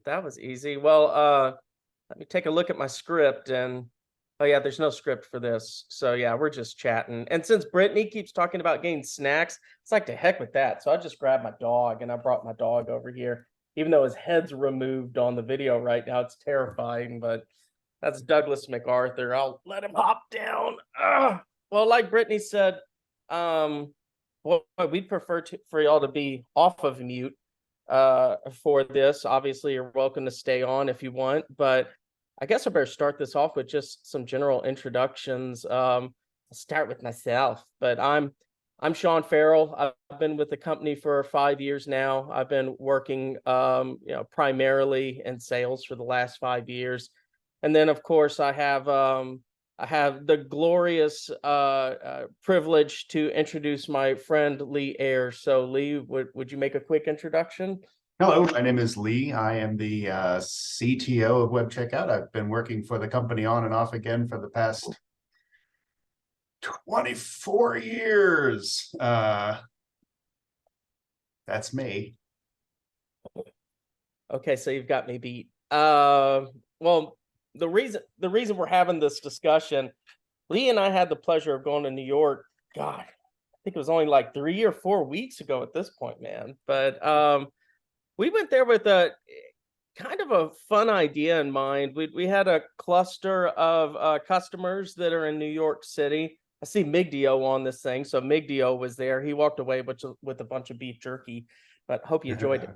That was easy. Well, let me take a look at my script and oh yeah, there's no script for this. So yeah, we're just chatting. And since Brittany keeps talking about getting snacks, it's like to heck with that. So I just grabbed my dog and I brought my dog over here. Even though his head's removed on the video right now, it's terrifying, but that's Douglas MacArthur. I'll let him hop down. Well, like Brittany said, um, well, we'd prefer for y'all to be off of mute for this. Obviously, you're welcome to stay on if you want, but I guess I better start this off with just some general introductions. I'll start with myself, but I'm Sean Farrell. I've been with the company for 5 years now. I've been working, primarily in sales for the last 5 years, and then of course I have the glorious privilege to introduce my friend Lee Ayers. So Lee, would you make a quick introduction? Hello, my name is Lee. I am the CTO of Web Checkout. I've been working for the company on and off again for the past 24 years. That's me. Okay, so you've got me beat. Well, the reason we're having this discussion, Lee and I had the pleasure of going to New York. God, I think it was only like 3 or 4 weeks ago at this point, man. But we went there with a kind of a fun idea in mind. We had a cluster of customers that are in New York City. I see Migdio on this thing, so Migdio was there. He walked away with a bunch of beef jerky, but hope you enjoyed it.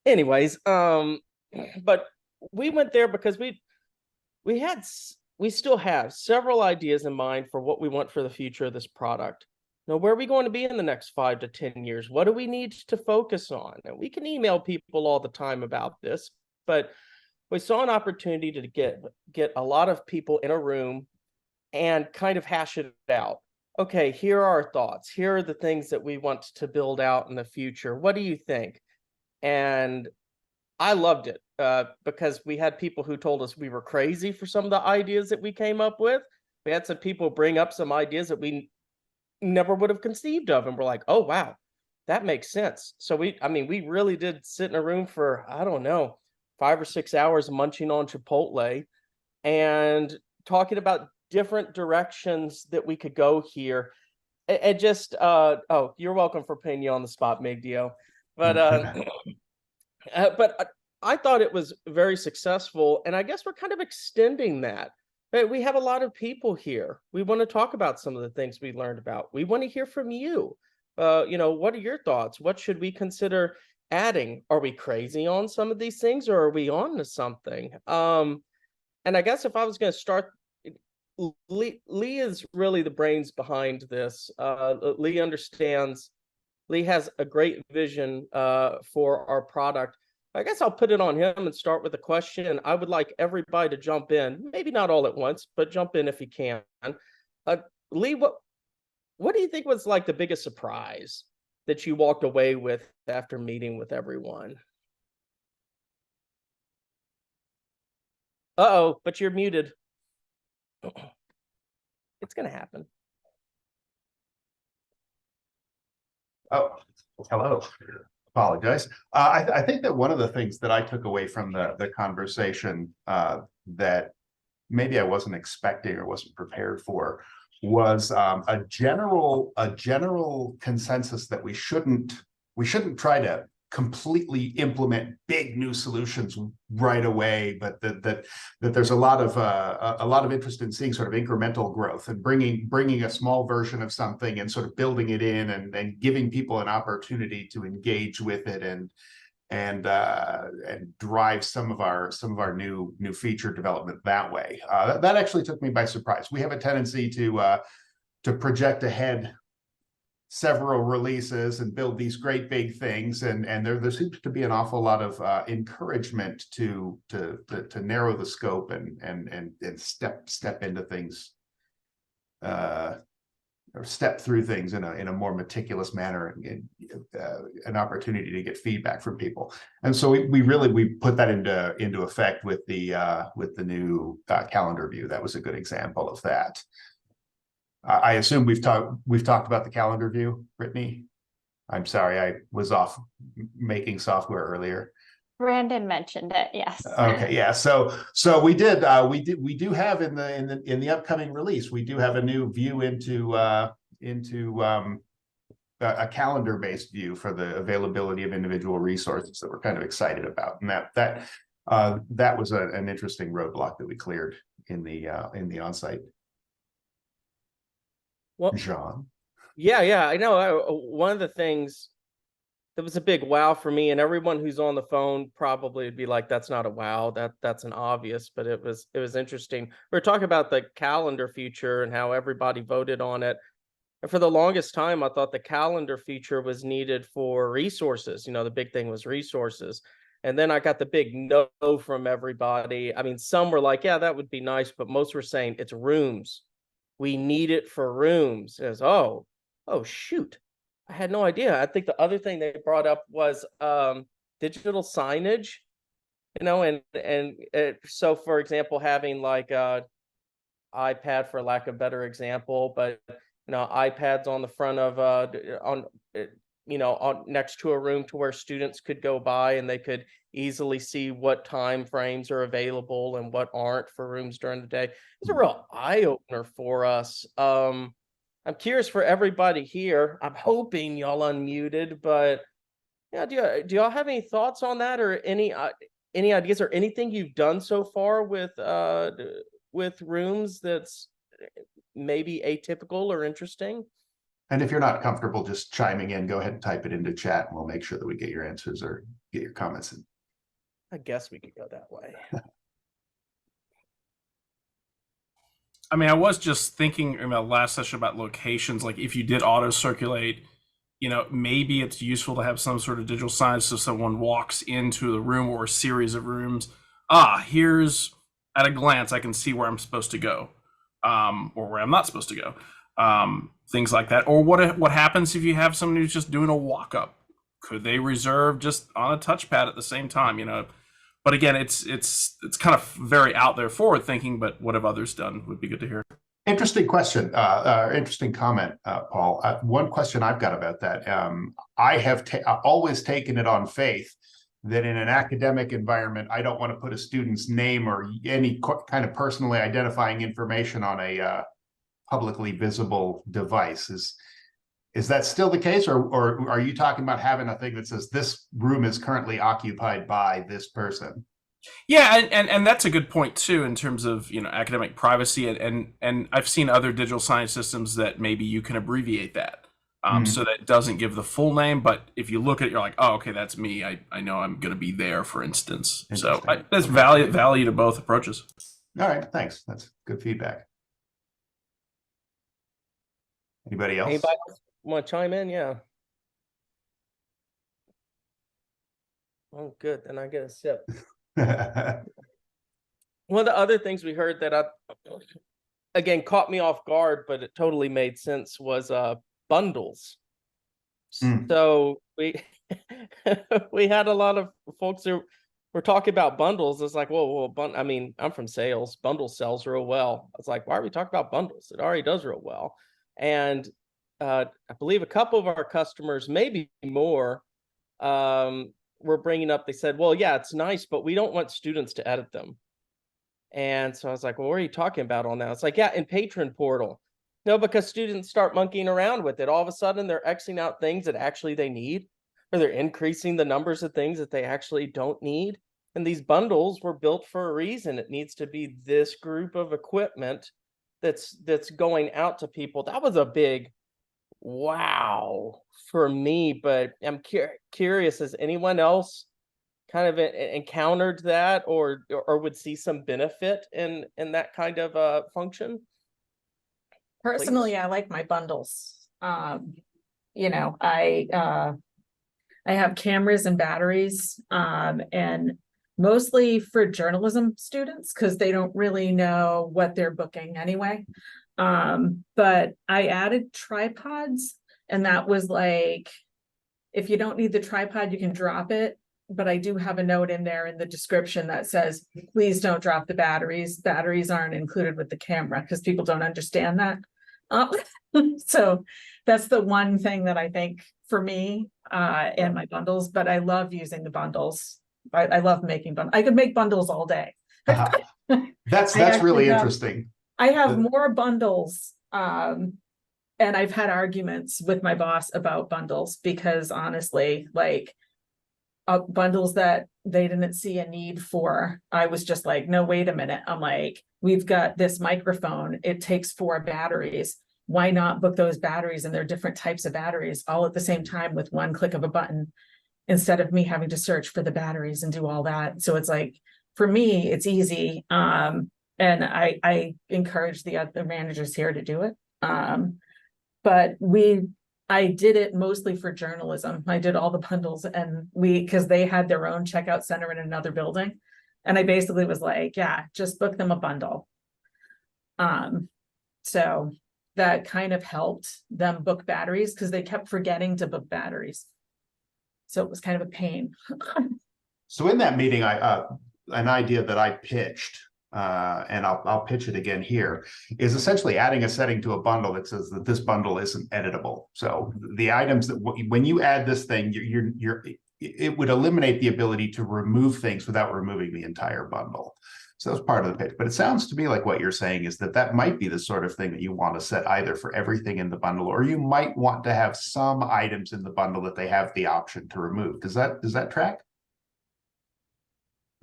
Anyways, but we went there because we still have several ideas in mind for what we want for the future of this product. Now, where are we going to be in the next 5 to 10 years? What do we need to focus on? And we can email people all the time about this, but we saw an opportunity to get a lot of people in a room and kind of hash it out. Okay, here are our thoughts. Here are the things that we want to build out in the future. What do you think? And I loved it because we had people who told us we were crazy for some of the ideas that we came up with. We had some people bring up some ideas that we never would have conceived of, and we're like, oh wow, that makes sense. So we really did sit in a room for, I don't know, 5 or 6 hours munching on Chipotle and talking about different directions that we could go here. And just oh, you're welcome for putting you on the spot, Migdio. But I thought it was very successful, and I guess we're kind of extending that. We have a lot of people here. We want to talk about some of the things we learned about. We want to hear from you. What are your thoughts? What should we consider adding? Are we crazy on some of these things, or are we on to something? And I guess if I was going to start, Lee is really the brains behind this. Lee understands. Lee has a great vision for our product. I guess I'll put it on him and start with a question. And I would like everybody to jump in, maybe not all at once, but jump in if you can. Lee, what do you think was like the biggest surprise that you walked away with after meeting with everyone? Uh-oh, but you're muted. It's going to happen. Oh, hello. Apologize. I think that one of the things that I took away from the conversation that maybe I wasn't expecting or wasn't prepared for was a general consensus that we shouldn't try to completely implement big new solutions right away, but that there's a lot of interest in seeing sort of incremental growth and bringing a small version of something and sort of building it in and giving people an opportunity to engage with it and drive some of our new feature development that way. That actually took me by surprise. We have a tendency to project ahead several releases and build these great big things, and there seems to be an awful lot of encouragement to narrow the scope and step into things, or step through things in a more meticulous manner, and an opportunity to get feedback from people. And so we put that into effect with the new calendar view. That was a good example of that. I assume we've talked about the calendar view, Brittany. I'm sorry, I was off making software earlier. Brandon mentioned it, yes. Okay, yeah. So we do have in the upcoming release, we do have a new view into a calendar-based view for the availability of individual resources that we're kind of excited about, and that was an interesting roadblock that we cleared in the onsite. Well, Shawn. yeah, I know. One of the things that was a big wow for me, and everyone who's on the phone probably would be like, "That's not a wow. That's an obvious." But it was interesting. We were talking about the calendar feature and how everybody voted on it. And for the longest time, I thought the calendar feature was needed for resources. The big thing was resources. And then I got the big no from everybody. I mean, some were like, "Yeah, that would be nice," but most were saying it's rooms. We need it for rooms. As oh shoot. I had no idea. I think the other thing they brought up was digital signage, so for example, having like a iPad, for lack of a better example, but iPads on the front of on next to a room to where students could go by and they could easily see what time frames are available and what aren't for rooms during the day. It's a real eye opener for us. I'm curious for everybody here. I'm hoping y'all unmuted, but yeah, do y'all have any thoughts on that, or any ideas or anything you've done so far with rooms that's maybe atypical or interesting? And if you're not comfortable just chiming in, go ahead and type it into chat, and we'll make sure that we get your answers or get your comments in. I guess we could go that way. I mean, I was just thinking in the last session about locations, like if you did auto circulate, maybe it's useful to have some sort of digital sign so someone walks into the room or a series of rooms. Here's at a glance, I can see where I'm supposed to go, or where I'm not supposed to go. Things like that. Or what happens if you have someone who's just doing a walk up? Could they reserve just on a touchpad at the same time? But again, it's kind of very out there forward thinking, but what have others done would be good to hear. Interesting question, interesting comment, Paul. One question I've got about that. I have always taken it on faith that in an academic environment, I don't want to put a student's name or any kind of personally identifying information on a publicly visible device. Is that still the case, or are you talking about having a thing that says this room is currently occupied by this person? Yeah, and that's a good point too in terms of academic privacy, and I've seen other digital signage systems that maybe you can abbreviate that so that it doesn't give the full name, but if you look at it, you're like, oh, okay, that's me. I know I'm going to be there, for instance. So there's value to both approaches. All right, thanks. That's good feedback. Anybody else? Want to chime in? Yeah. Oh, good. Then I get a sip. One of the other things we heard that again caught me off guard, but it totally made sense, was bundles. So we we had a lot of folks who were talking about bundles. It's like, well, I mean, I'm from sales. Bundle sells real well. I was like, why are we talking about bundles? It already does real well. And I believe a couple of our customers, maybe more, were bringing up, they said, well, yeah, it's nice, but we don't want students to edit them. And so I was like, well, what are you talking about on that? It's like, yeah, in Patron Portal. No, because students start monkeying around with it. All of a sudden, they're Xing out things that actually they need, or they're increasing the numbers of things that they actually don't need. And these bundles were built for a reason. It needs to be this group of equipment that's going out to people. That was a big wow for me, but I'm curious, has anyone else kind of encountered that or would see some benefit in that kind of function? Personally, I like my bundles. I have cameras and batteries, and mostly for journalism students because they don't really know what they're booking anyway. But I added tripods, and that was like, if you don't need the tripod, you can drop it. But I do have a note in there in the description that says, please don't drop the batteries. Batteries aren't included with the camera because people don't understand that. So that's the one thing that I think for me and my bundles, but I love using the bundles. I love making bundles. I could make bundles all day. That's I actually really have- interesting. I have The- more bundles, and I've had arguments with my boss about bundles because honestly, like bundles that they didn't see a need for, I was just like, no, wait a minute. I'm like, we've got this microphone. It takes 4 batteries. Why not book those batteries? And they're different types of batteries all at the same time with one click of a button, instead of me having to search for the batteries and do all that. So it's like, for me, it's easy. And I encourage the other managers here to do it. But I did it mostly for journalism. I did all the bundles, and because they had their own checkout center in another building. And I basically was like, yeah, just book them a bundle. So that kind of helped them book batteries because they kept forgetting to book batteries. So it was kind of a pain. So in that meeting, an idea that I pitched, and I'll pitch it again here, is essentially adding a setting to a bundle that says that this bundle isn't editable. So the items that when you add this thing, it would eliminate the ability to remove things without removing the entire bundle. So that's part of the pitch. But it sounds to me like what you're saying is that might be the sort of thing that you want to set either for everything in the bundle, or you might want to have some items in the bundle that they have the option to remove. Does that track?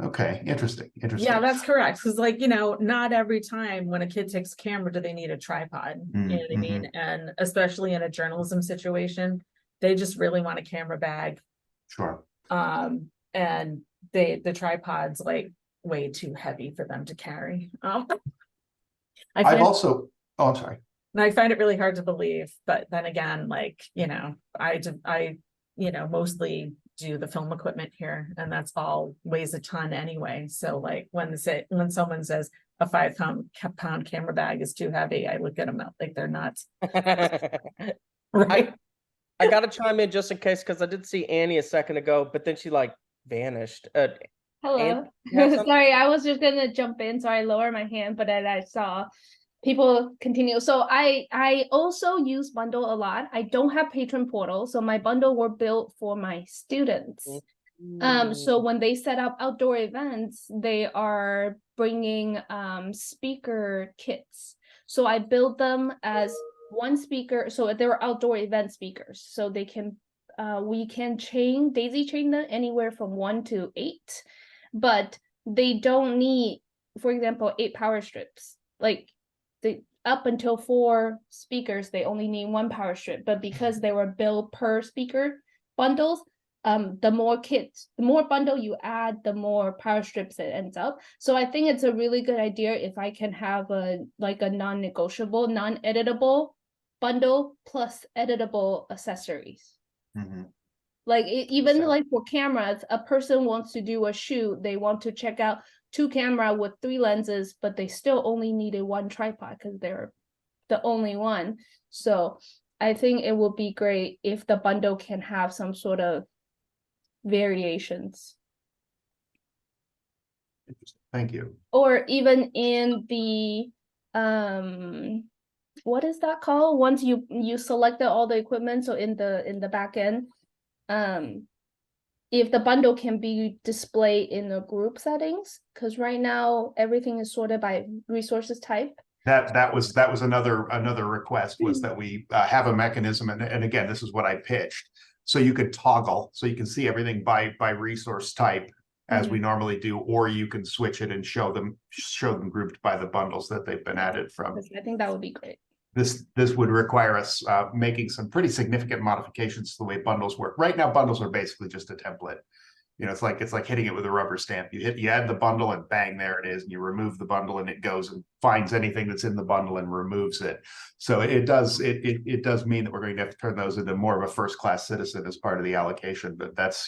Okay, interesting. Yeah, that's correct. Because like, not every time when a kid takes a camera do they need a tripod. You know what I mean? And especially in a journalism situation, they just really want a camera bag. Sure. And the tripod's like way too heavy for them to carry. I'm sorry. And I find it really hard to believe, but then again, like, I mostly do the film equipment here, and that's all weighs a ton anyway. So like when someone says a 5-pound camera bag is too heavy, I look at them like they're nuts. Right. I gotta chime in just in case, because I did see Annie a second ago, but then she like vanished. Hello. you have something? Sorry, I was just gonna jump in, so I lowered my hand, but then I saw people continue. So I also use bundle a lot. I don't have patron portal, so my bundle were built for my students. So when they set up outdoor events, they are bringing speaker kits. So I build them as one speaker. So they're outdoor event speakers. So they can we can daisy chain them anywhere from 1 to 8, but they don't need, for example, 8 power strips. Like up until 4 speakers, they only need 1 power strip. But because they were built per speaker bundles, the more bundle you add, the more power strips it ends up. So I think it's a really good idea if I can have a non-negotiable, non-editable bundle plus editable accessories. Like even like for cameras, a person wants to do a shoot, they want to check out 2 camera with 3 lenses, but they still only needed 1 tripod because they're the only one. So I think it would be great if the bundle can have some sort of variations. Thank you. Or even in the what is that called? Once you selected all the equipment, so in the back end, if the bundle can be displayed in the group settings, because right now everything is sorted by resources type. That was another request, was that we have a mechanism, and again, this is what I pitched, so you could toggle, so you can see everything by resource type as we normally do, or you can switch it and show them grouped by the bundles that they've been added from. I think that would be great. This would require us making some pretty significant modifications to the way bundles work. Right now, bundles are basically just a template. It's like hitting it with a rubber stamp. You add the bundle and bang, there it is, and you remove the bundle and it goes and finds anything that's in the bundle and removes it. So it does mean that we're going to have to turn those into more of a first-class citizen as part of the allocation. But that's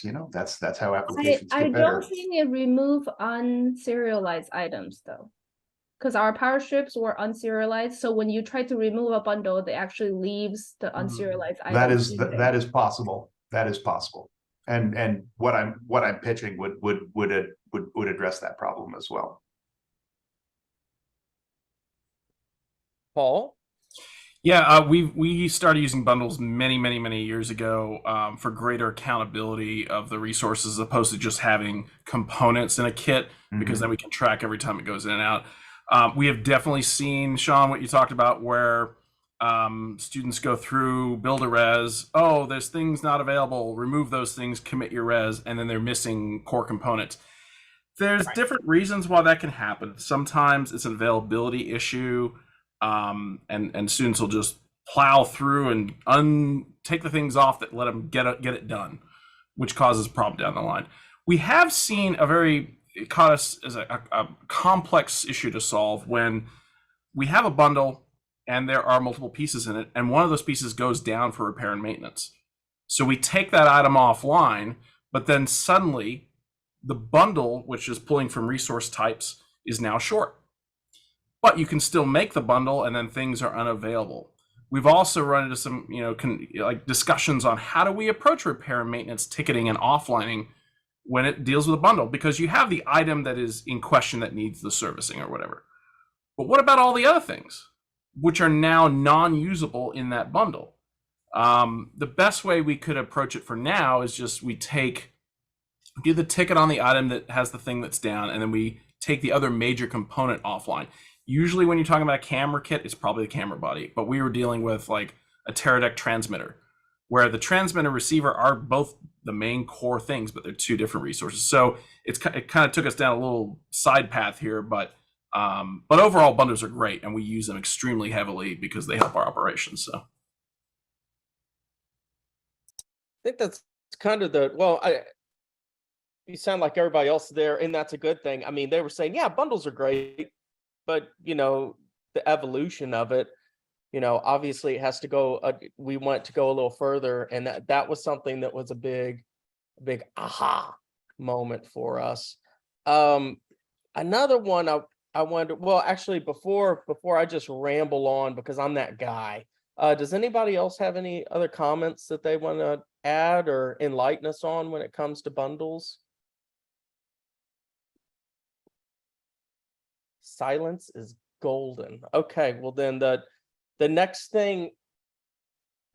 how applications I get better. don't think it remove unserialized items though, because our power strips were unserialized. So when you try to remove a bundle, it actually leaves the unserialized items. That is possible. That is possible. And what I'm pitching would address that problem as well. Paul? Yeah, we started using bundles many years ago for greater accountability of the resources, as opposed to just having components in a kit, because then we can track every time it goes in and out. We have definitely seen, Shawn, what you talked about, where students go through, build a res. Oh, there's things not available. Remove those things, commit your res, and then they're missing core components. There's different reasons why that can happen. Sometimes it's an availability issue. And students will just plow through and take the things off that let them get it done, which causes a problem down the line. We have seen it caught us as a complex issue to solve when we have a bundle and there are multiple pieces in it, and one of those pieces goes down for repair and maintenance. So we take that item offline, but then suddenly the bundle, which is pulling from resource types, is now short. But you can still make the bundle, and then things are unavailable. We've also run into some, like discussions on how do we approach repair and maintenance ticketing and offlining when it deals with a bundle, because you have the item that is in question that needs the servicing or whatever. But what about all the other things, which are now non-usable in that bundle? The best way we could approach it for now is just we do the ticket on the item that has the thing that's down, and then we take the other major component offline. Usually when you're talking about a camera kit, it's probably the camera body, but we were dealing with like a Teradek transmitter, where the transmitter receiver are both the main core things, but they're two different resources. So it kind of took us down a little side path here, but overall bundles are great, and we use them extremely heavily because they help our operations. So I think that's kind of you sound like everybody else there, and that's a good thing. I mean, they were saying, yeah, bundles are great, but the evolution of it, obviously it has to go. We want to go a little further, and that was something that was a big aha moment for us. Another one I wonder. Well, actually, before I just ramble on, because I'm that guy. Does anybody else have any other comments that they want to add or enlighten us on when it comes to bundles? Silence is golden. Okay, well then the next thing,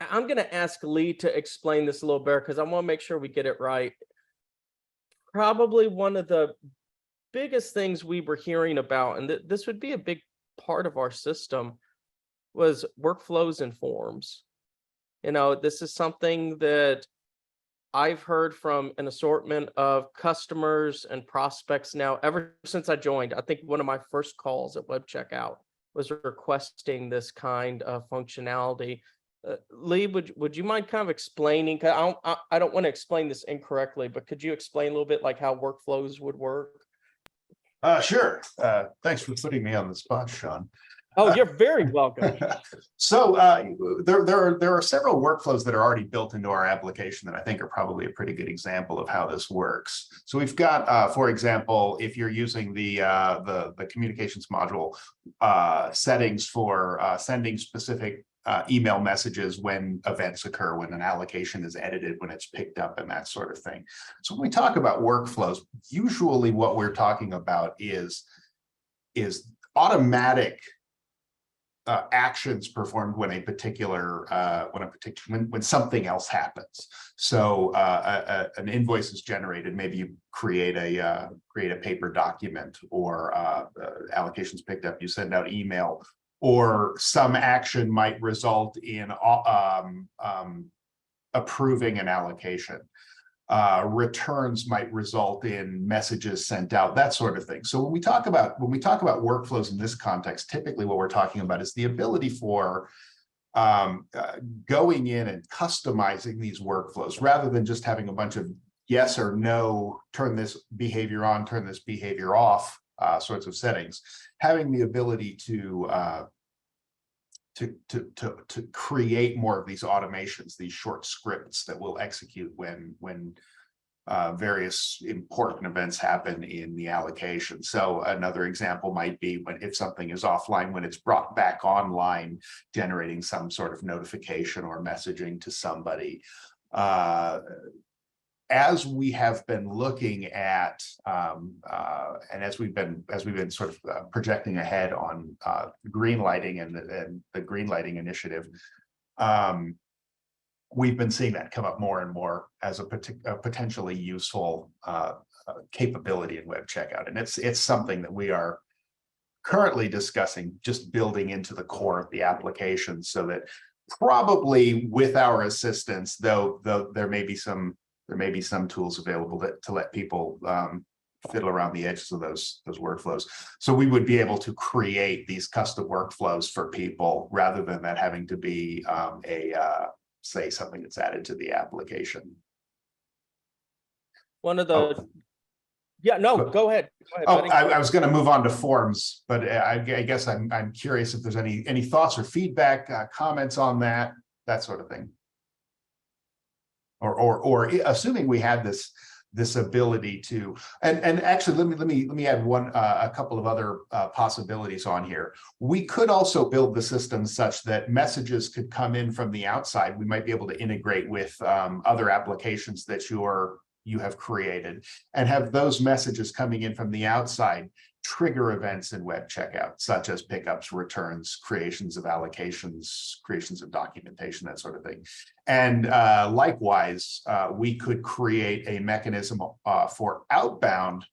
I'm going to ask Lee to explain this a little better, because I want to make sure we get it right. Probably one of the biggest things we were hearing about, and this would be a big part of our system, was workflows and forms. This is something that I've heard from an assortment of customers and prospects now ever since I joined. I think one of my first calls at Web Checkout was requesting this kind of functionality. Lee, would you mind kind of explaining? Cause I don't want to explain this incorrectly, but could you explain a little bit like how workflows would work? Sure. Thanks for putting me on the spot, Shawn. Oh, you're very welcome. So there are several workflows that are already built into our application that I think are probably a pretty good example of how this works. So we've got, for example, if you're using the communications module settings for sending specific email messages when events occur, when an allocation is edited, when it's picked up, and that sort of thing. So when we talk about workflows, usually what we're talking about is automatic actions performed when when something else happens. So an invoice is generated. Maybe you create a paper document, or allocations picked up. You send out email, or some action might result in approving an allocation. Returns might result in messages sent out, that sort of thing. So when we talk about workflows in this context, typically what we're talking about is the ability for going in and customizing these workflows, rather than just having a bunch of yes or no, turn this behavior on, turn this behavior off sorts of settings. Having the ability to create more of these automations, these short scripts that will execute when various important events happen in the allocation. So another example might be if something is offline, when it's brought back online, generating some sort of notification or messaging to somebody. as we have been looking at, and as we've been sort of projecting ahead on green lighting and the green lighting initiative, we've been seeing that come up more and more as a potentially useful capability in web checkout, and it's something that we are currently discussing, just building into the core of the application, so that probably with our assistance, though there may be some tools available to let people fiddle around the edges of those workflows. So we would be able to create these custom workflows for people rather than that having to be say something that's added to the application. One of the Yeah, no, go ahead. Oh, I was going to move on to forms, but I guess I'm curious if there's any thoughts or feedback, comments on that sort of thing. Or assuming we had this ability to, and actually let me add a couple of other possibilities on here. We could also build the system such that messages could come in from the outside. We might be able to integrate with other applications that you have created, and have those messages coming in from the outside trigger events in web checkout, such as pickups, returns, creations of allocations, creations of documentation, that sort of thing. And likewise, we could create a mechanism for outbound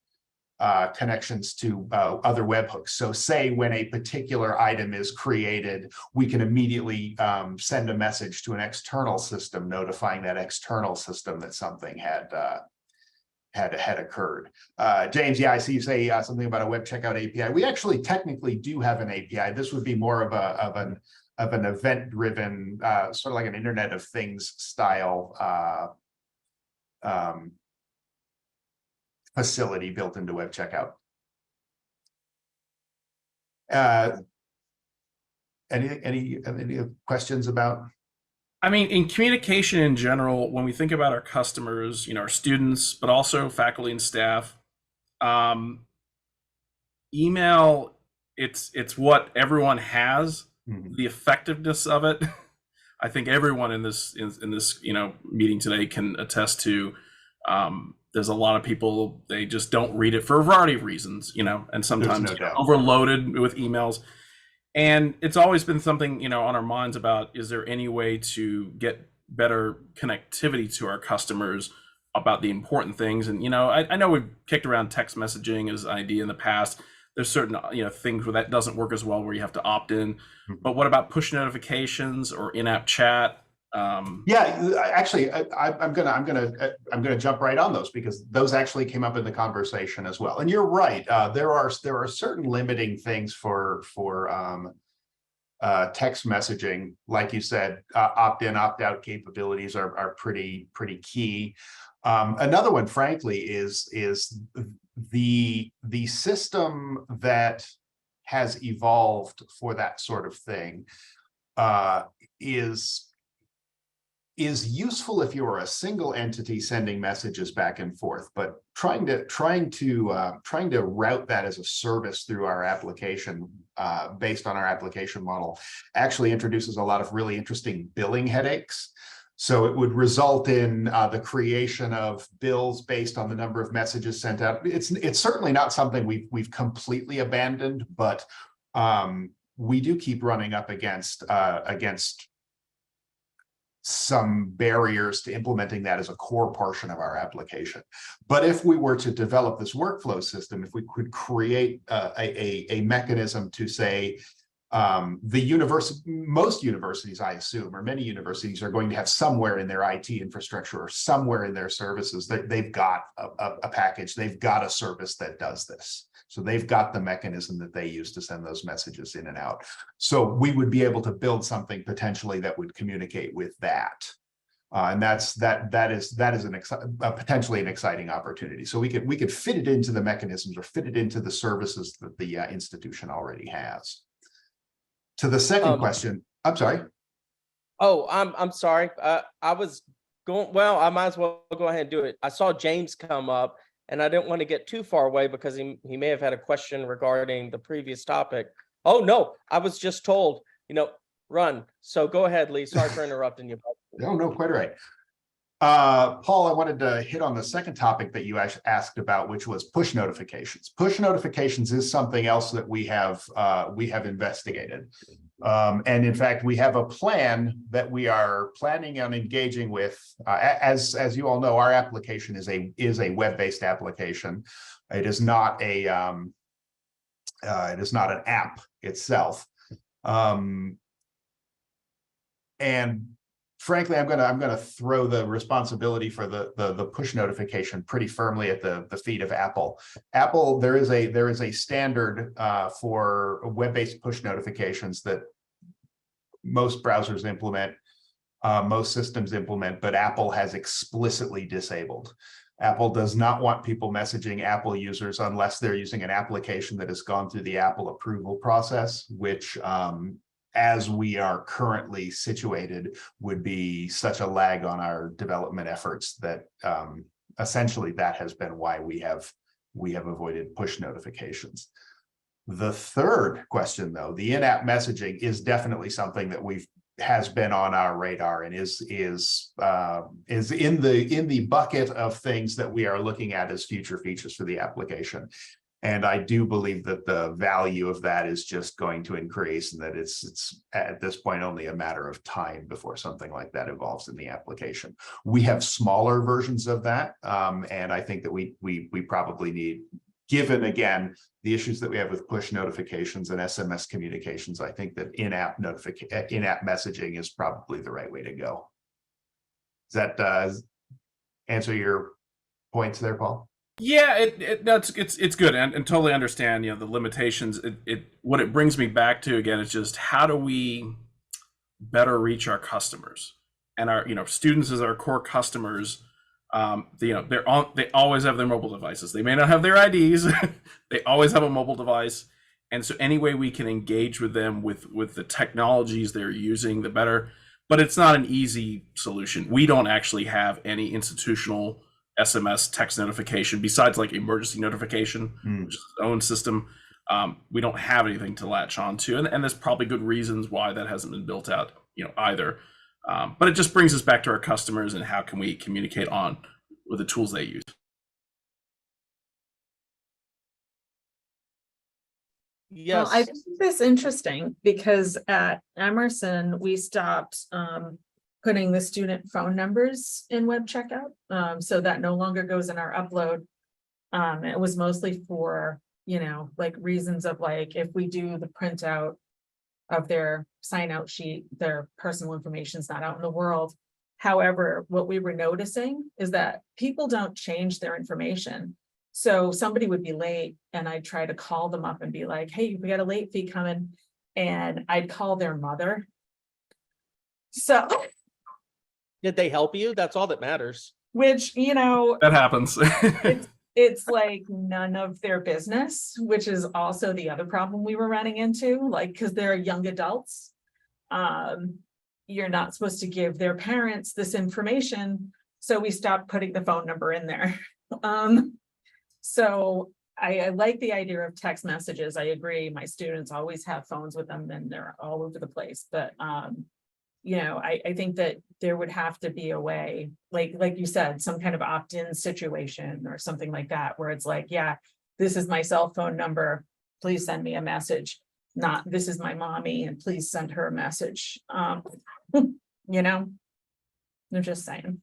connections to other webhooks. So say when a particular item is created, we can immediately send a message to an external system notifying that external system that something had occurred. James, yeah, I see you say something about a web checkout API. We actually technically do have an API. This would be more of an event-driven, sort of like an Internet of Things style facility built into web checkout. Any questions about? I mean, in communication in general, when we think about our customers, our students, but also faculty and staff, email, it's what everyone has. Mm-hmm. The effectiveness of it, I think everyone in this meeting today can attest to. There's a lot of people, they just don't read it for a variety of reasons, and sometimes overloaded with emails. And it's always been something, on our minds about, is there any way to get better connectivity to our customers about the important things? And, I know we've kicked around text messaging as an idea in the past. There's certain, things where that doesn't work as well, where you have to opt in. But what about push notifications or in-app chat? Yeah, actually, I'm gonna jump right on those, because those actually came up in the conversation as well. And you're right. There are certain limiting things for text messaging, like you said. Opt-in, opt-out capabilities are pretty key. Another one, frankly, is the system that has evolved for that sort of thing is useful if you are a single entity sending messages back and forth, but trying to route that as a service through our application, based on our application model, actually introduces a lot of really interesting billing headaches. So it would result in the creation of bills based on the number of messages sent out. It's certainly not something we've completely abandoned, but we do keep running up against some barriers to implementing that as a core portion of our application. But if we were to develop this workflow system, if we could create a mechanism to say, most universities, I assume, or many universities, are going to have somewhere in their IT infrastructure or somewhere in their services that they've got a package, they've got a service that does this. So they've got the mechanism that they use to send those messages in and out. So we would be able to build something potentially that would communicate with that. And that is potentially an exciting opportunity. So we could fit it into the mechanisms or fit it into the services that the institution already has. To the second question, I'm sorry. Oh, I'm sorry. I was going. Well, I might as well go ahead and do it. I saw James come up, and I didn't want to get too far away because he may have had a question regarding the previous topic. Oh no, I was just told, run. So go ahead, Lee. Sorry for interrupting you. No, quite right. Paul, I wanted to hit on the second topic that you asked about, which was push notifications. Push notifications is something else that we have investigated. And in fact, we have a plan that we are planning on engaging with. As you all know, our application is a web-based application. It is not an app itself. And frankly, I'm gonna throw the responsibility for the push notification pretty firmly at the feet of Apple. Apple, there is a standard for web-based push notifications that most browsers implement, most systems implement, but Apple has explicitly disabled. Apple does not want people messaging Apple users unless they're using an application that has gone through the Apple approval process, which as we are currently situated, would be such a lag on our development efforts that essentially that has been why we have avoided push notifications. The third question, though, the in-app messaging is definitely something that has been on our radar and is in the bucket of things that we are looking at as future features for the application. And I do believe that the value of that is just going to increase, and that it's at this point only a matter of time before something like that evolves in the application. We have smaller versions of that, and I think that we probably need, given again the issues that we have with push notifications and SMS communications, I think that in-app messaging is probably the right way to go. Does that answer your points there, Paul? Yeah, it's good, and totally understand, you know, the limitations. What it brings me back to again is just how do we better reach our customers, and our, you know, students as our core customers. You know, they always have their mobile devices. They may not have their IDs. They always have a mobile device, and so any way we can engage with them with the technologies they're using, the better. But it's not an easy solution. We don't actually have any institutional SMS text notification besides like emergency notification, which is its own system. We don't have anything to latch onto, and there's probably good reasons why that hasn't been built out, you know, either. But it just brings us back to our customers and how can we communicate on with the tools they use. Yes. Well, I think this interesting because at Emerson, we stopped putting the student phone numbers in web checkout. So that no longer goes in our upload. It was mostly for, you know, like reasons of like, if we do the printout of their sign out sheet, their personal information is not out in the world. However, what we were noticing is that people don't change their information. So somebody would be late and I'd try to call them up and be like, hey, we got a late fee coming. And I'd call their mother. So Did they help you? That's all that matters. which, you know, That happens. it's like none of their business, which is also the other problem we were running into, like, because they're young adults. You're not supposed to give their parents this information. So we stopped putting the phone number in there. So I like the idea of text messages. I agree. My students always have phones with them and they're all over the place. But you know, I think that there would have to be a way, like you said, some kind of opt-in situation or something like that, where it's like, yeah, this is my cell phone number. Please send me a message. Not this is my mommy and please send her a message. You know, I'm just saying.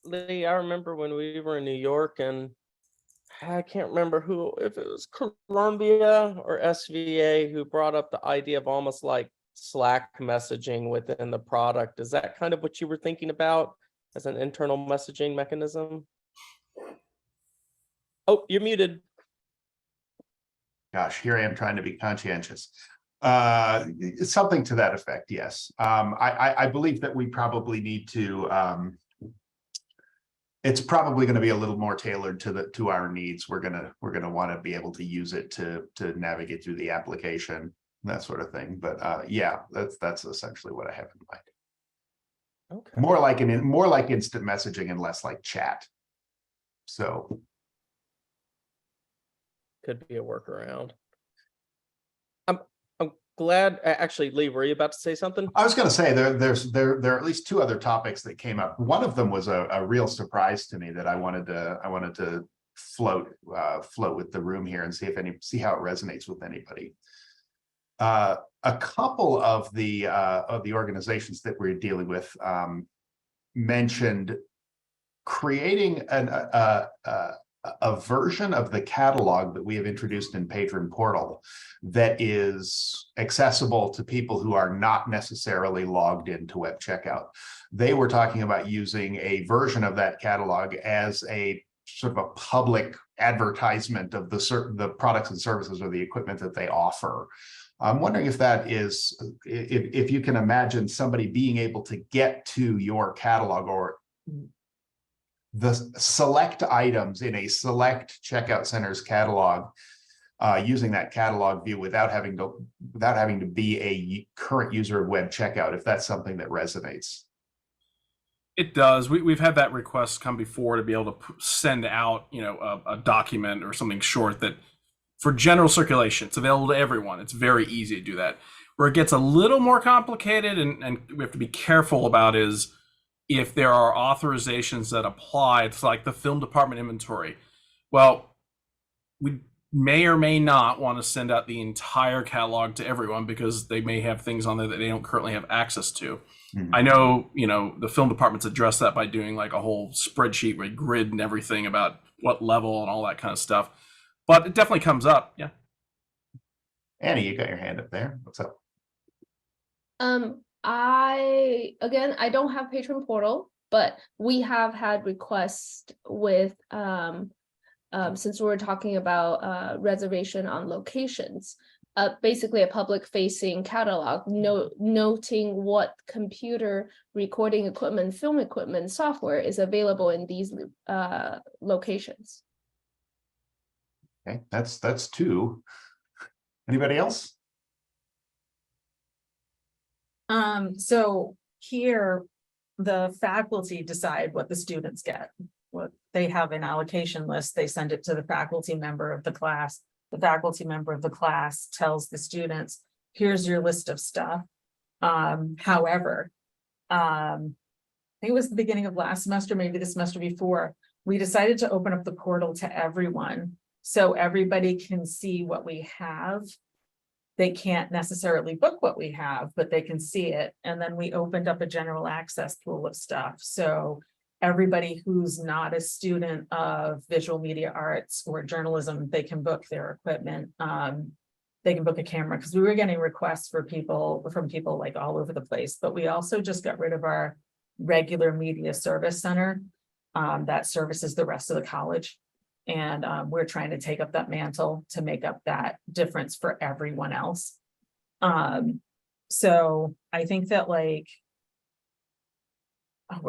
Lee, I remember when we were in New York, and I can't remember who, if it was Columbia or SVA, who brought up the idea of almost like Slack messaging within the product. Is that kind of what you were thinking about as an internal messaging mechanism? Oh, you're muted. Gosh, here I am trying to be conscientious. It's something to that effect, yes. I believe that we probably need to, it's probably going to be a little more tailored to our needs. We're gonna want to be able to use it to navigate through the application, that sort of thing. But yeah, that's essentially what I have in mind. Okay. More like instant messaging and less like chat. So Could be a workaround. glad. Actually, Lee, were you about to say something? I was going to say there are at least two other topics that came up. One of them was a real surprise to me that I wanted to float with the room here and see how it resonates with anybody. A couple of the organizations that we're dealing with mentioned creating a version of the catalog that we have introduced in Patron Portal that is accessible to people who are not necessarily logged into web checkout. They were talking about using a version of that catalog as a sort of a public advertisement of the products and services or the equipment that they offer. I'm wondering if that is, if you can imagine somebody being able to get to your catalog or the select items in a select checkout center's catalog, using that catalog view without having to be a current user of web checkout, if that's something that resonates. It does. We've had that request come before to be able to send out, a document or something short that for general circulation, it's available to everyone. It's very easy to do that. Where it gets a little more complicated and we have to be careful about is if there are authorizations that apply. It's like the film department inventory. Well, we may or may not want to send out the entire catalog to everyone because they may have things on there that they don't currently have access to. Mm-hmm. I know, the film department's addressed that by doing like a whole spreadsheet with grid and everything about what level and all that kind of stuff. But it definitely comes up. Yeah. Annie, you got your hand up there. What's up? I don't have Patron Portal, but we have had requests with since we're talking about reservation on locations, basically a public facing catalog noting what computer recording equipment, film equipment, software is available in these locations. Okay, that's two. Anybody else? So here, the faculty decide what the students get. What they have an allocation list, they send it to the faculty member of the class. The faculty member of the class tells the students, here's your list of stuff. However, I think it was the beginning of last semester, maybe the semester before, we decided to open up the portal to everyone so everybody can see what we have. They can't necessarily book what we have, but they can see it. And then we opened up a general access pool of stuff. So everybody who's not a student of visual media arts or journalism, they can book their equipment. They can book a camera because we were getting requests from people like all over the place. But we also just got rid of our regular media service center that services the rest of the college. And we're trying to take up that mantle to make up that difference for everyone else. So I think that where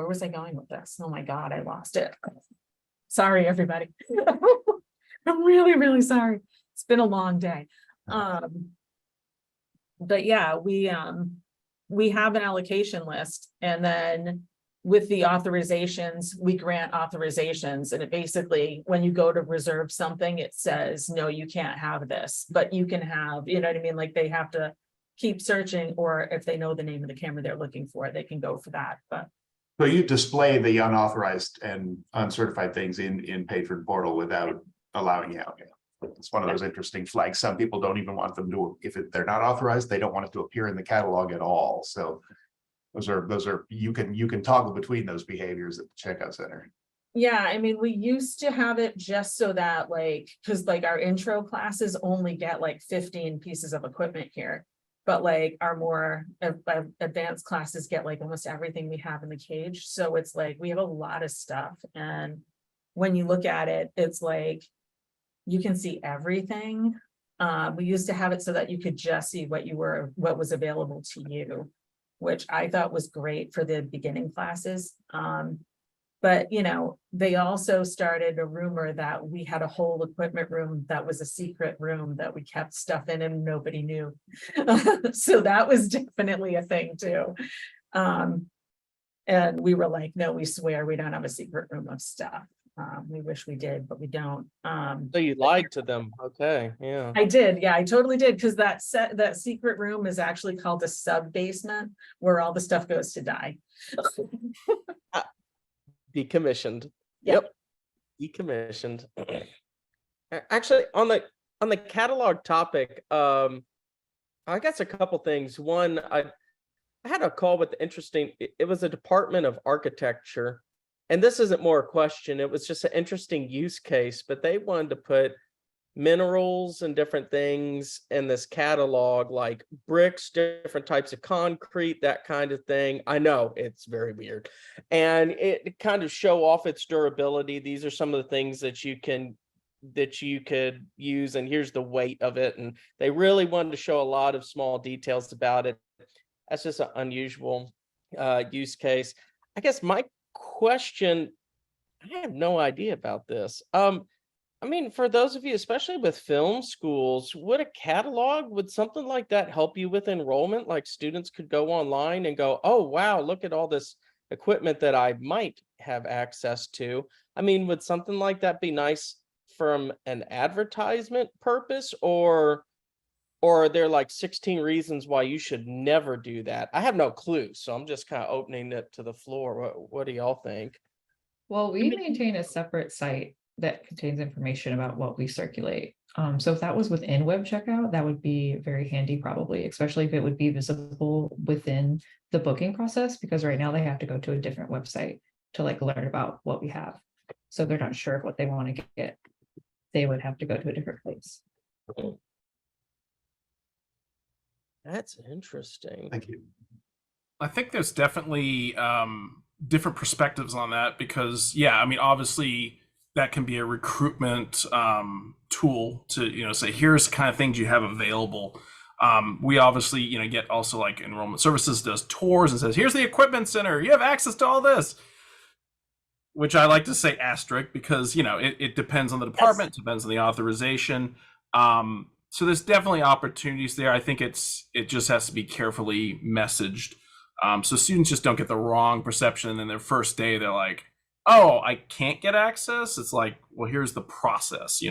was I going with this? Oh my God, I lost it. Sorry, everybody. I'm really, really sorry. It's been a long day. But yeah, we have an allocation list, and then with the authorizations, we grant authorizations, and it basically, when you go to reserve something, it says, no, you can't have this, but you can have, you know what I mean? Like they have to keep searching, or if they know the name of the camera they're looking for, they can go for that. But so you display the unauthorized and uncertified things in Patron Portal without allowing you out. It's one of those interesting flags. Some people don't even want them to, they're not authorized, they don't want it to appear in the catalog at all. So those are you can toggle between those behaviors at the checkout center. yeah, I mean, we used to have it just so that because our intro classes only get 15 pieces of equipment here, but our more advanced classes get almost everything we have in the cage. So it's we have a lot of stuff, and when you look at it, it's you can see everything. We used to have it so that you could just see what was available to you, which I thought was great for the beginning classes. But they also started a rumor that we had a whole equipment room that was a secret room that we kept stuff in and nobody knew. So that was definitely a thing too. And we were no, we swear we don't have a secret room of stuff. We wish we did, but we don't. So you lied to them. Okay, yeah. I did, yeah, I totally did, because that secret room is actually called a sub basement where all the stuff goes to die. Decommissioned. Yep. Decommissioned. Actually, on the catalog topic, I guess a couple things. One, I had a call with it was a Department of Architecture, and this isn't more a question, it was just an interesting use case, but they wanted to put minerals and different things in this catalog, like bricks, different types of concrete, that kind of thing. I know it's very weird, and it kind of show off its durability. These are some of the things that you could use, and here's the weight of it. And they really wanted to show a lot of small details about it. That's just an unusual use case. I guess my question, I have no idea about this. I mean, for those of you, especially with film schools, would something like that help you with enrollment? Like students could go online and go, oh, wow, look at all this equipment that I might have access to. I mean, would something like that be nice from an advertisement purpose, or are there like 16 reasons why you should never do that? I have no clue. So I'm just kind of opening it to the floor. What do y'all think? Well, we maintain a separate site that contains information about what we circulate. So if that was within web checkout, that would be very handy probably, especially if it would be visible within the booking process, because right now they have to go to a different website to like learn about what we have. So they're not sure what they want to get. They would have to go to a different place. That's interesting. Thank you. I think there's definitely different perspectives on that, because I mean, obviously that can be a recruitment tool to say, here's the kind of things you have available. We obviously get also like enrollment services does tours and says, here's the equipment center, you have access to all this, which I like to say asterisk, because it depends on the department, depends on the authorization. So there's definitely opportunities there. I think it just has to be carefully messaged, so students just don't get the wrong perception, and then their first day they're like, oh, I can't get access. It's like, well, here's the process,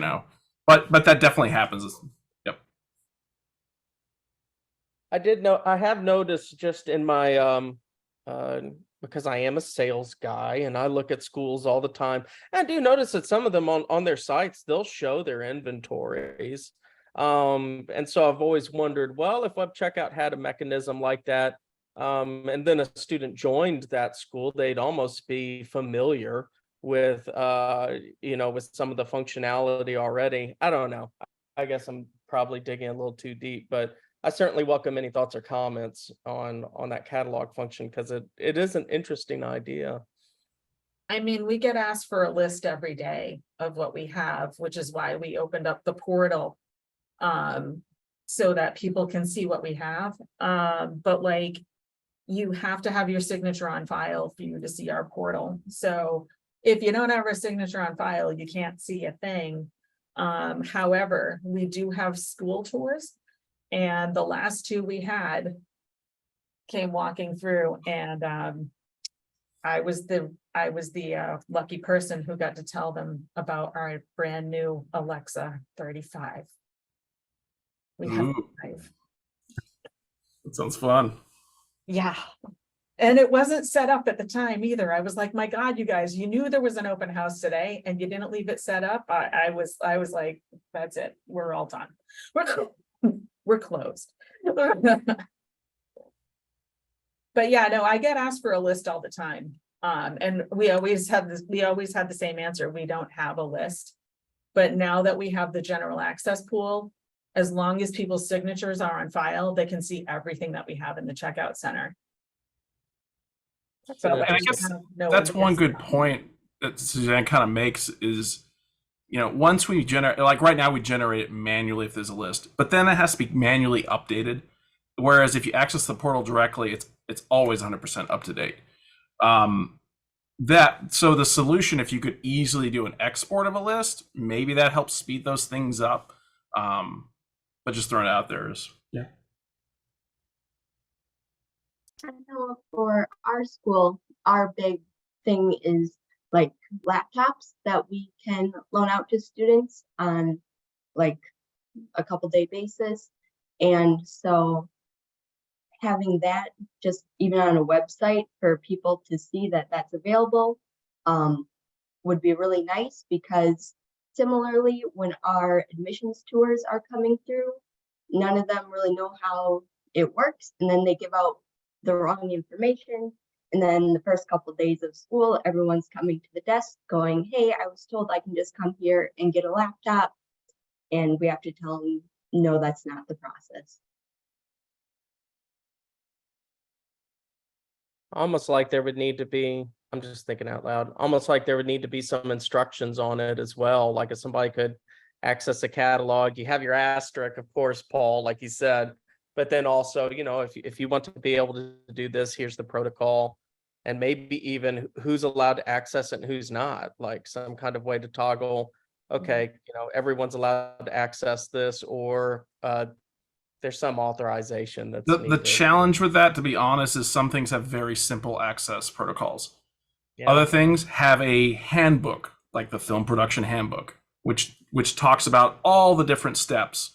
but that definitely happens. Yep. I have noticed just in my because I am a sales guy and I look at schools all the time, I do notice that some of them on their sites, they'll show their inventories. And so I've always wondered, well, if web checkout had a mechanism like that, and then a student joined that school, they'd almost be familiar with with some of the functionality already. I don't know. I guess I'm probably digging a little too deep, but I certainly welcome any thoughts or comments on that catalog function, because it is an interesting idea. I mean, we get asked for a list every day of what we have, which is why we opened up the portal, so that people can see what we have. But like, you have to have your signature on file for you to see our portal. So if you don't have a signature on file, you can't see a thing. However, we do have school tours, and the last two we had came walking through, and I was the lucky person who got to tell them about our brand new Alexa 35. We have Ooh. 5. That sounds fun. Yeah. And it wasn't set up at the time either. I was like, my God, you guys, you knew there was an open house today and you didn't leave it set up. I was like, that's it. We're all done. We're closed. But yeah, no, I get asked for a list all the time. And we always had the same answer. We don't have a list. But now that we have the general access pool, as long as people's signatures are on file, they can see everything that we have in the checkout center. So And I guess that's one good point that Suzanne kind of makes is, once we generate, like right now we generate it manually if there's a list, but then it has to be manually updated. Whereas if you access the portal directly, it's always 100% up to date. So the solution, if you could easily do an export of a list, maybe that helps speed those things up. But just throwing it out there is, I know for our school, our big thing is like laptops that we can loan out to students on like a couple day basis. And so having that just even on a website for people to see that that's available would be really nice, because similarly, when our admissions tours are coming through, none of them really know how it works, and then they give out the wrong information. And then the first couple of days of school, everyone's coming to the desk going, hey, I was told I can just come here and get a laptop. And we have to tell them, no, that's not the process. Almost like there would need to be, I'm just thinking out loud, almost like there would need to be some instructions on it as well. Like if somebody could access a catalog, you have your asterisk, of course, Paul, like you said, but then also, you know, if you want to be able to do this, here's the protocol, and maybe even who's allowed to access it and who's not, like some kind of way to toggle, okay, you know, everyone's allowed to access this, or there's some authorization that's The needed. challenge with that, to be honest, is some things have very simple access protocols. Yeah. Other things have a handbook, like the film production handbook, which talks about all the different steps,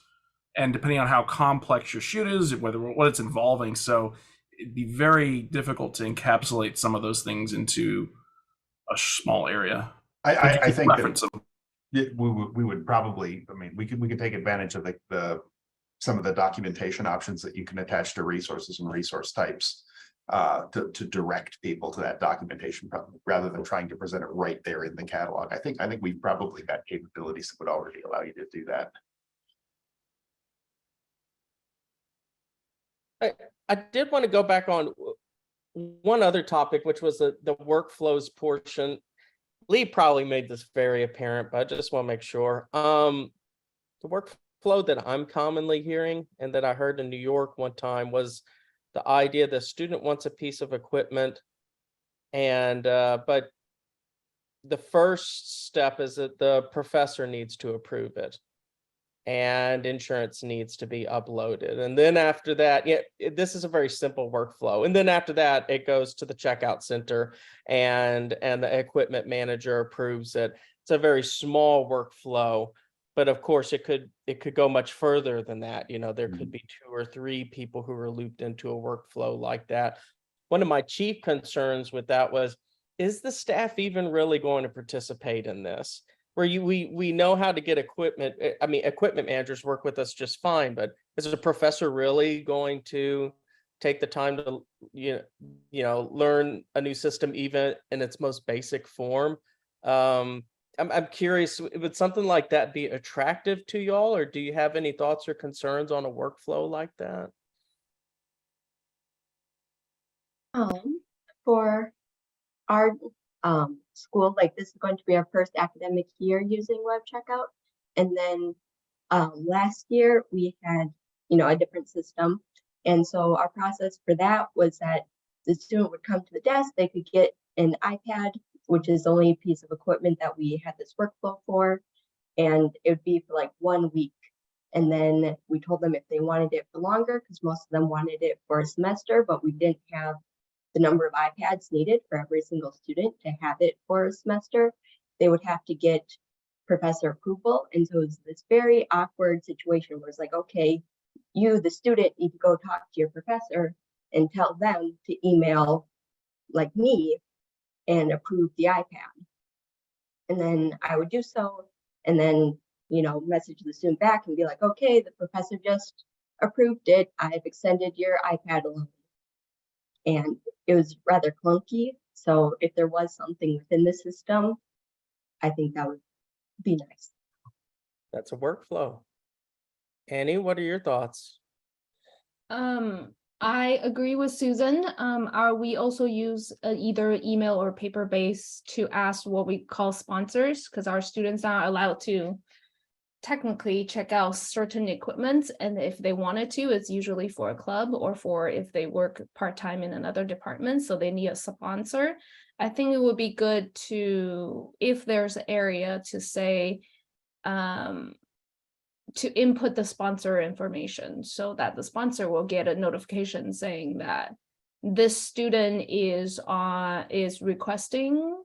and depending on how complex your shoot is, what it's involving. So it'd be very difficult to encapsulate some of those things into a small area. I think reference that we would probably, I mean, we could take advantage of some of the documentation options that you can attach to resources and resource types to direct people to that documentation, rather than trying to present it right there in the catalog. I think we've probably got capabilities that would already allow you to do that. I did want to go back on one other topic, which was the workflows portion. Lee probably made this very apparent, but I just want to make sure. The workflow that I'm commonly hearing and that I heard in New York one time was the idea the student wants a piece of equipment, and but the first step is that the professor needs to approve it, and insurance needs to be uploaded. And then after that, this is a very simple workflow. And then after that, it goes to the checkout center, and the equipment manager approves it. It's a very small workflow, but of course it could go much further than that. You know, there could be 2 or 3 people who are looped into a workflow like that. One of my chief concerns with that was, is the staff even really going to participate in this? Where we know how to get equipment. I mean, equipment managers work with us just fine, but is a professor really going to take the time to you know learn a new system even in its most basic form? I'm curious, would something like that be attractive to y'all, or do you have any thoughts or concerns on a workflow like that? For our school, like this is going to be our first academic year using web checkout, and then last year we had a different system, and so our process for that was that the student would come to the desk, they could get an iPad, which is the only piece of equipment that we had this workflow for, and it would be for like 1 week. And then we told them if they wanted it for longer, because most of them wanted it for a semester, but we didn't have the number of iPads needed for every single student to have it for a semester, they would have to get professor approval. And so it's this very awkward situation where it's like, okay, you, the student, need to go talk to your professor and tell them to email like me and approve the iPad. And then I would do so, and then, message the student back and be like, okay, the professor just approved it. I've extended your iPad loan. And it was rather clunky. So if there was something within the system, I think that would be nice. That's a workflow. Annie, what are your thoughts? I agree with Susan. We also use either email or paper based to ask what we call sponsors, because our students are allowed to technically check out certain equipment, and if they wanted to, it's usually for a club or for if they work part-time in another department, so they need a sponsor. I think it would be good to, if there's an area to say to input the sponsor information, so that the sponsor will get a notification saying that this student is requesting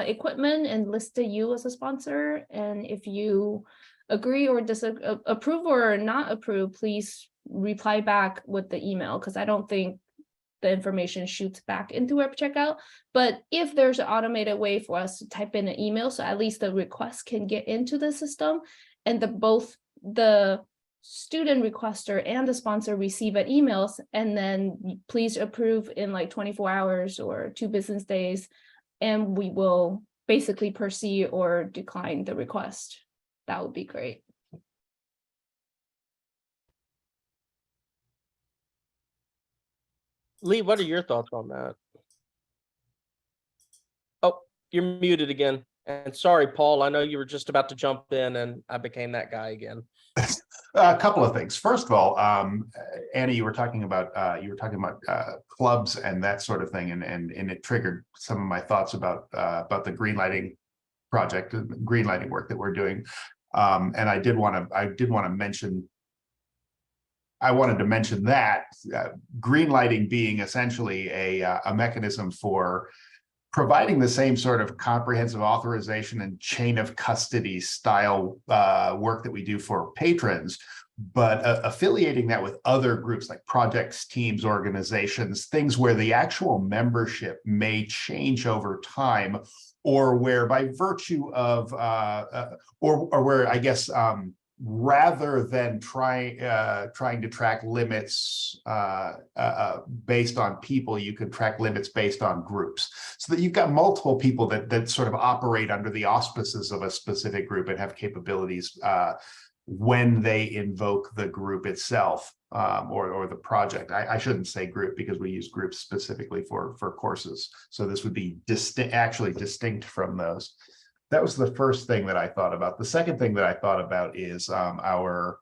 equipment and listed you as a sponsor. And if you agree or approve or not approve, please reply back with the email, because I don't think the information shoots back into web checkout. But if there's an automated way for us to type in an email, so at least the request can get into the system, and both the student requester and the sponsor receive an emails, and then please approve in like 24 hours or 2 business days, and we will basically proceed or decline the request. That would be great. Lee, what are your thoughts on that? Oh, you're muted again. And sorry, Paul, I know you were just about to jump in and I became that guy again. A couple of things. First of all, Annie, you were talking about clubs and that sort of thing, and it triggered some of my thoughts about the greenlighting project, greenlighting work that we're doing. And I wanted to mention that greenlighting being essentially a mechanism for providing the same sort of comprehensive authorization and chain of custody style work that we do for patrons, but affiliating that with other groups like projects, teams, organizations, things where the actual membership may change over time, or where by virtue of, or where I guess, rather than trying to track limits based on people, you can track limits based on groups, so that you've got multiple people that sort of operate under the auspices of a specific group and have capabilities when they invoke the group itself, or the project. I shouldn't say group, because we use groups specifically for courses. So this would be actually distinct from those. That was the first thing that I thought about. The second thing that I thought about is our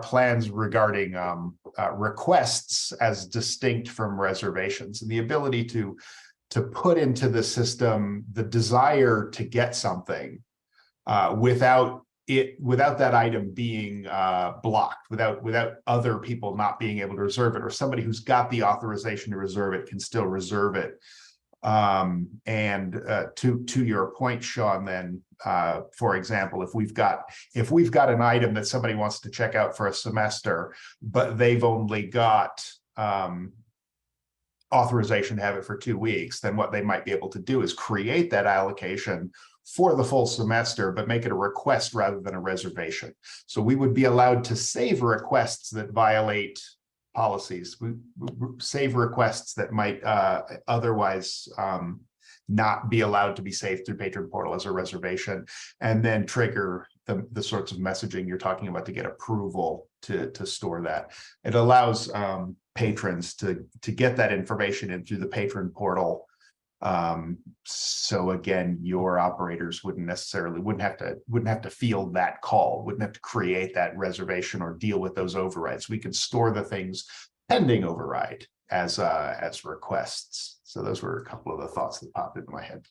plans regarding requests as distinct from reservations, and the ability to put into the system the desire to get something without that item being blocked, without other people not being able to reserve it, or somebody who's got the authorization to reserve it can still reserve it. And to your point, Shawn, then, for example, if we've got an item that somebody wants to check out for a semester, but they've only got authorization to have it for 2 weeks, then what they might be able to do is create that allocation for the full semester, but make it a request rather than a reservation. So we would be allowed to save requests that violate policies. We save requests that might otherwise not be allowed to be saved through Patron Portal as a reservation, and then trigger the sorts of messaging you're talking about to get approval to store that. It allows patrons to get that information in through the Patron Portal. So again, your operators wouldn't have to field that call, wouldn't have to create that reservation or deal with those overrides. We could store the things pending override as requests. So those were a couple of the thoughts that popped into my head.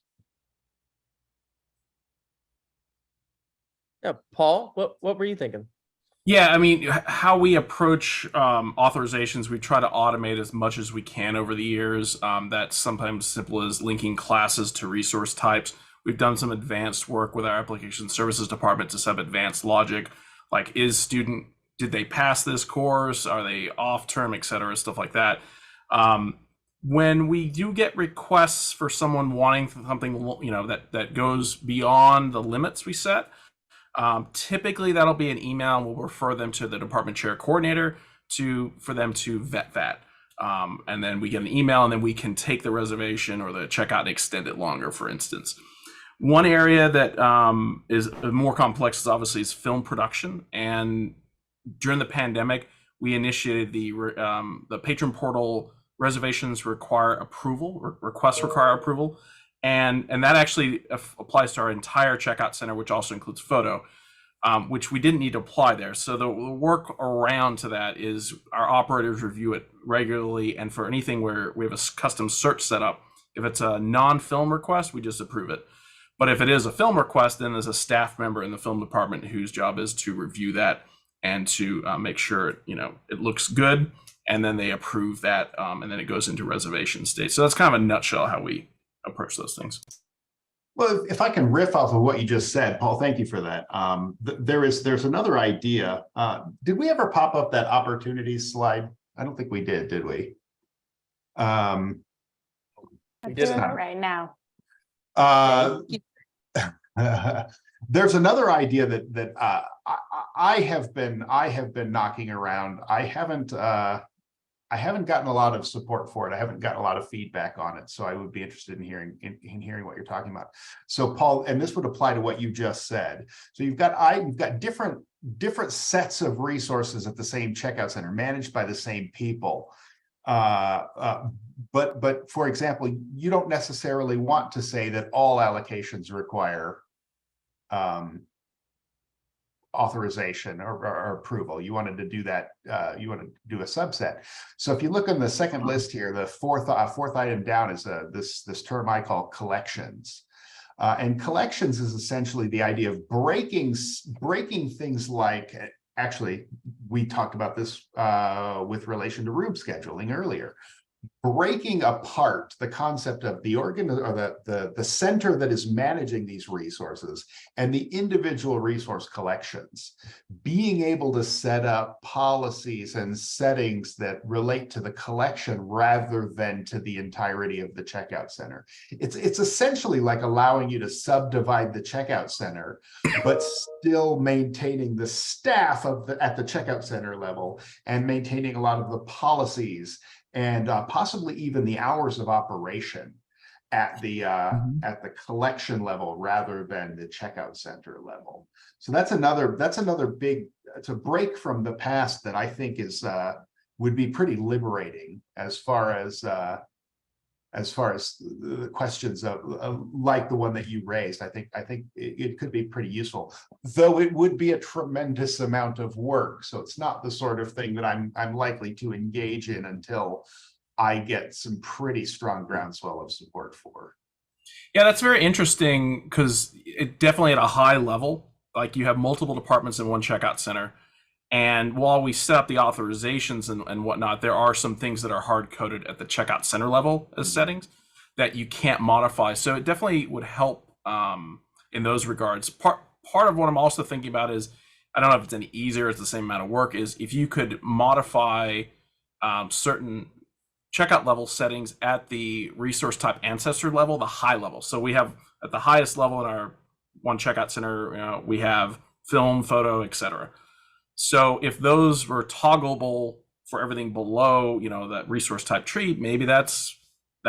Yeah, Paul, what were you thinking? Yeah, I mean, how we approach authorizations, we try to automate as much as we can over the years. That's sometimes simple as linking classes to resource types. We've done some advanced work with our application services department to set up advanced logic, like did they pass this course? Are they off term, et cetera, stuff like that. When we do get requests for someone wanting something, that goes beyond the limits we set, typically that'll be an email, and we'll refer them to the department chair coordinator for them to vet that. And then we get an email, and then we can take the reservation or the checkout and extend it longer, for instance. One area that is more complex is film production. And during the pandemic, we initiated the Patron Portal reservations require approval, requests require approval. And that actually applies to our entire checkout center, which also includes photo, which we didn't need to apply there. So the work around to that is our operators review it regularly. And for anything where we have a custom search set up, if it's a non-film request, we just approve it. But if it is a film request, then there's a staff member in the film department whose job is to review that and to make sure it looks good. and then they approve that, and then it goes into reservation state. So that's kind of a nutshell how we approach those things. Well, if I can riff off of what you just said, Paul, thank you for that. There's another idea. Did we ever pop up that opportunities slide? I don't think we did we? I'm We doing didn't. it right now. There's another idea that I have been knocking around. I haven't gotten a lot of support for it. I haven't gotten a lot of feedback on it. So I would be interested in hearing what you're talking about. So Paul, and this would apply to what you just said. So you've got different sets of resources at the same checkout center managed by the same people. But for example, you don't necessarily want to say that all allocations require authorization or approval. You wanted to do that. You want to do a subset. So if you look on the second list here, the fourth item down is this term I call collections. And collections is essentially the idea of breaking things like, actually, we talked about this with relation to room scheduling earlier. Breaking apart the concept of the organ or the center that is managing these resources and the individual resource collections, being able to set up policies and settings that relate to the collection rather than to the entirety of the checkout center. It's essentially like allowing you to subdivide the checkout center, but still maintaining the staff at the checkout center level and maintaining a lot of the policies and possibly even the hours of operation at the collection level rather than the checkout center level. So that's another big, it's a break from the past that I think is would be pretty liberating as far as the questions of like the one that you raised. I think it could be pretty useful, though it would be a tremendous amount of work. So it's not the sort of thing that I'm likely to engage in until I get some pretty strong groundswell of support for. Yeah, that's very interesting because it definitely at a high level, like you have multiple departments in one checkout center. And while we set up the authorizations and whatnot, there are some things that are hard coded at the checkout center level as settings that you can't modify. So it definitely would help in those regards. Part of what I'm also thinking about is, I don't know if it's any easier, it's the same amount of work, is if you could modify certain checkout level settings at the resource type ancestor level, the high level. So we have at the highest level in our one checkout center, we have film, photo, etc. So if those were toggleable for everything below, that resource type tree, maybe that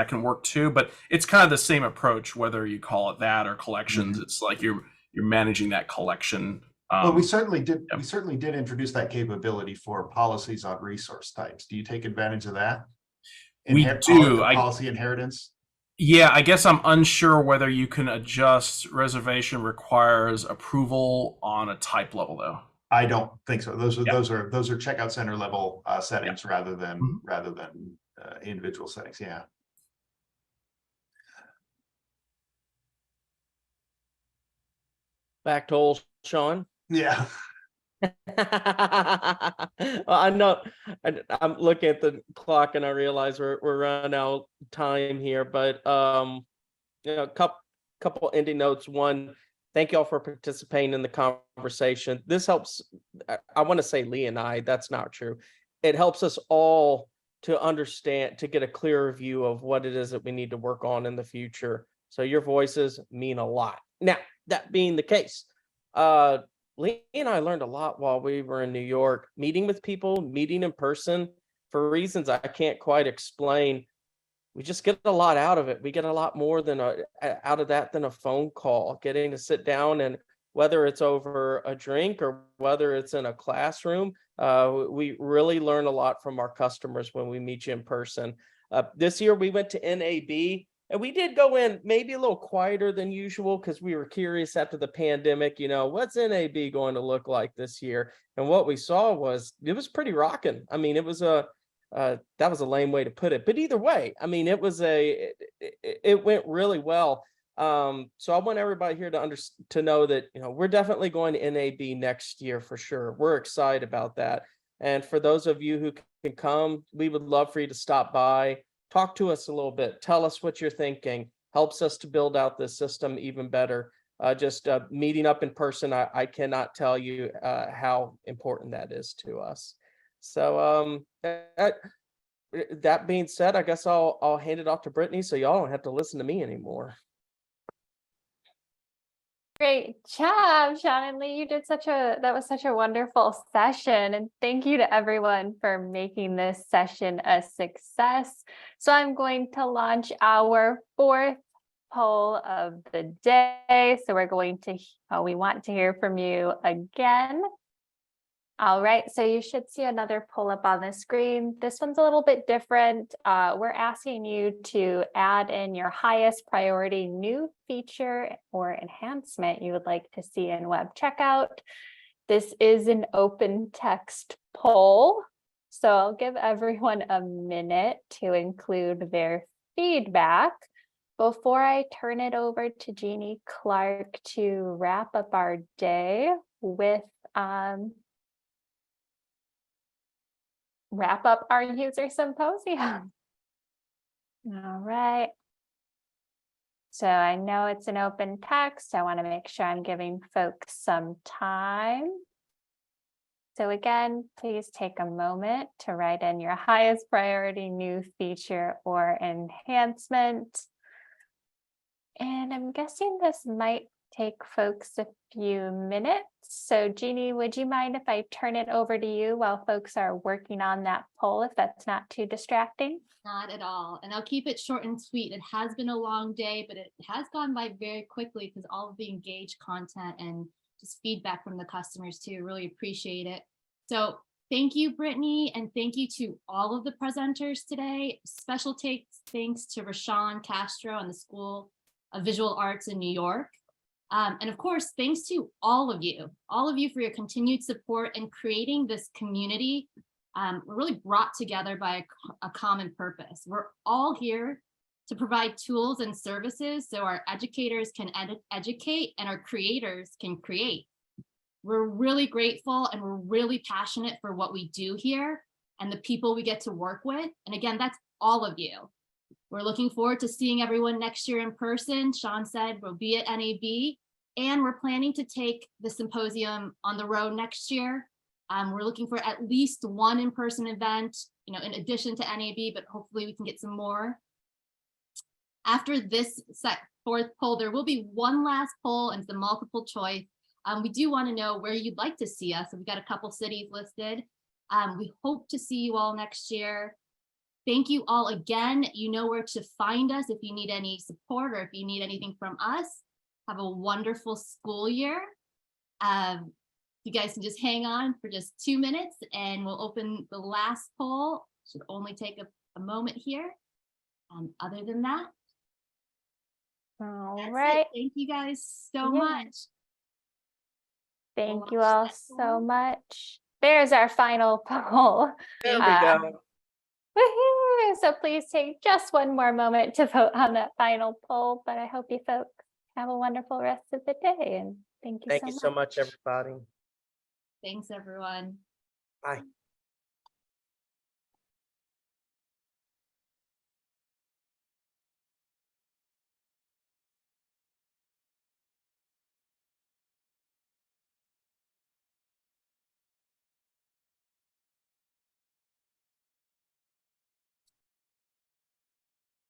can work too. But it's kind of the same approach, whether you call it that or collections. It's like you're managing that collection. Well, we certainly did. We certainly did introduce that capability for policies on resource types. Do you take advantage of that? We do. Policy inheritance. Yeah, I guess I'm unsure whether you can adjust reservation requires approval on a type level though. I don't think so. Those are checkout center level settings rather than individual settings. Yeah. Back to old Shawn. Yeah. I know I'm looking at the clock and I realize we're running out of time here, but a couple ending notes. One, thank y'all for participating in the conversation. This helps. I want to say Lee and I, that's not true. It helps us all to understand, to get a clearer view of what it is that we need to work on in the future. So your voices mean a lot. Now, that being the case, Lee and I learned a lot while we were in New York, meeting with people, meeting in person for reasons I can't quite explain. We just get a lot out of it. We get a lot more out of that than a phone call, getting to sit down, and whether it's over a drink or whether it's in a classroom, we really learn a lot from our customers when we meet you in person. This year we went to NAB, and we did go in maybe a little quieter than usual because we were curious after the pandemic, what's NAB going to look like this year? And what we saw was, it was pretty rocking. I mean, it was that was a lame way to put it, but either way, I mean, it went really well. So I want everybody here to know that, we're definitely going to NAB next year for sure. We're excited about that. And for those of you who can come, we would love for you to stop by, talk to us a little bit, tell us what you're thinking, helps us to build out this system even better. Just meeting up in person, I cannot tell you how important that is to us. So that being said, I guess I'll hand it off to Brittany so y'all don't have to listen to me anymore. Great job, Shawn and Lee. You did that was such a wonderful session. And thank you to everyone for making this session a success. So I'm going to launch our 4th poll of the day. So we want to hear from you again. All right, so you should see another pull up on the screen. This one's a little bit different. We're asking you to add in your highest priority new feature or enhancement you would like to see in web checkout. This is an open text poll, so I'll give everyone a minute to include their feedback before I turn it over to Jeannie Clark to wrap up our day with wrap up our user symposium. All right. So I know it's an open text. I want to make sure I'm giving folks some time. So again, please take a moment to write in your highest priority new feature or enhancement. And I'm guessing this might take folks a few minutes. So Jeannie, would you mind if I turn it over to you while folks are working on that poll, if that's not too distracting? Not at all. And I'll keep it short and sweet. It has been a long day, but it has gone by very quickly because all of the engaged content and just feedback from the customers too. Really appreciate it. So thank you, Brittany, and thank you to all of the presenters today. Special thanks to Rashawn Castro and the School of Visual Arts in New York. And of course, thanks to all of you for your continued support in creating this community. We're really brought together by a common purpose. We're all here to provide tools and services so our educators can educate and our creators can create. We're really grateful and we're really passionate for what we do here and the people we get to work with. And again, that's all of you. We're looking forward to seeing everyone next year in person. Shawn said we'll be at NAB, and we're planning to take the symposium on the road next year. We're looking for at least one in-person event, in addition to NAB, but hopefully we can get some more. After this 4th poll, there will be one last poll and some multiple choice. We do want to know where you'd like to see us. We've got a couple cities listed. We hope to see you all next year. Thank you all again. You know where to find us if you need any support or if you need anything from us. Have a wonderful school year. You guys can just hang on for just 2 minutes and we'll open the last poll. Should only take a moment here. Other than that, All that's right. it. Thank you guys so much. Thank you all so much. There's our final poll. There we go. Woohoo! So please take just one more moment to vote on that final poll, but I hope you folks have a wonderful rest of the day, and thank you so much. Thank you so much, everybody. Thanks, everyone. Bye.